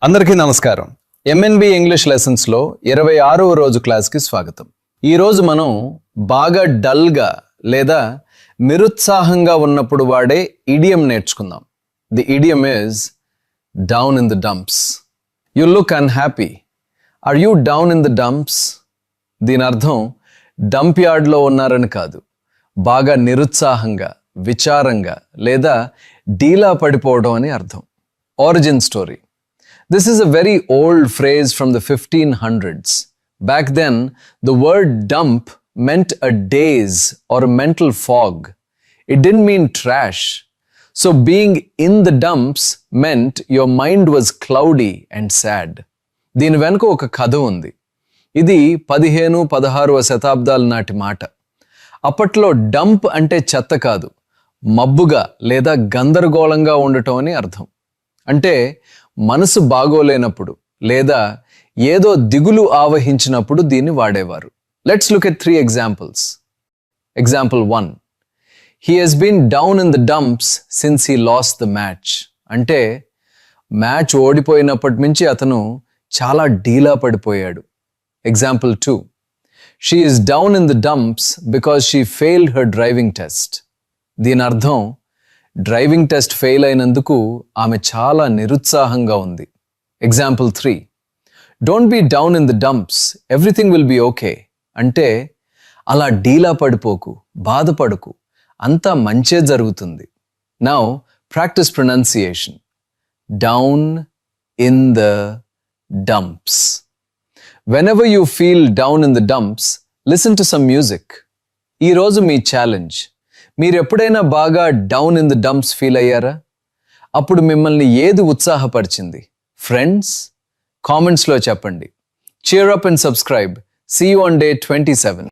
అందరికీ నమస్కారం. MNB English లెసన్స్లో 26వ రోజు క్లాస్కి స్వాగతం. ఈరోజు మనం బాగా డల్గా లేదా నిరుత్సాహంగా ఉన్నప్పుడు వాడే ఇడియం నేర్చుకుందాం. The idiom is down in the dumps. You look unhappy. Are you down in the dumps? దీని అర్థం డంప్ యార్డ్లో ఉన్నారని కాదు, బాగా నిరుత్సాహంగా, విచారంగా లేదా డీలా పడిపోవడం అని అర్థం. Origin story. This is a very old phrase from the 1500s. Back then, the word dump meant a daze or a mental fog. It didn't mean trash. So being in the dumps meant your mind was cloudy and sad. దీని వెనుక ఒక కథ ఉంది. ఇది 15-16వ శతాబ్దాల నాటి మాట. అప్పట్లో డంప్ అంటే చెత్త కాదు, మబ్బుగా లేదా గందరగోళంగా ఉండటం అని అర్థం. అంటే మనసు బాగోలేనప్పుడు లేదా ఏదో దిగులు ఆవహించినప్పుడు దీన్ని వాడేవారు. Let's look at 3 examples. Example 1. He has been down in the dumps since he lost the match. అంటే మ్యాచ్ ఓడిపోయినప్పటి నుంచి అతను చాలా డీలా పడిపోయాడు. Example 2. She is down in the dumps because she failed her driving test. దీని అర్థం driving test fail అయినందుకు ఆమె చాలా నిరుత్సాహంగా ఉంది. Example 3. Don't be down in the dumps, everything will be okay. అంటే అలా డీలా పడిపోకు, బాధపడకు, అంతా మంచే జరుగుతుంది. Now practice pronunciation. Down in the dumps. Whenever you feel down in the dumps, listen to some music. ఈరోజు మీ ఛాలెంజ్. మీరు ఎప్పుడైనా బాగా down in the dumps feel అయ్యారా? అప్పుడు మిమ్మల్ని ఏది ఉత్సాహపరిచింది? ఫ్రెండ్స్, కామెంట్స్లో చెప్పండి. Cheer up and subscribe. See you on day 27.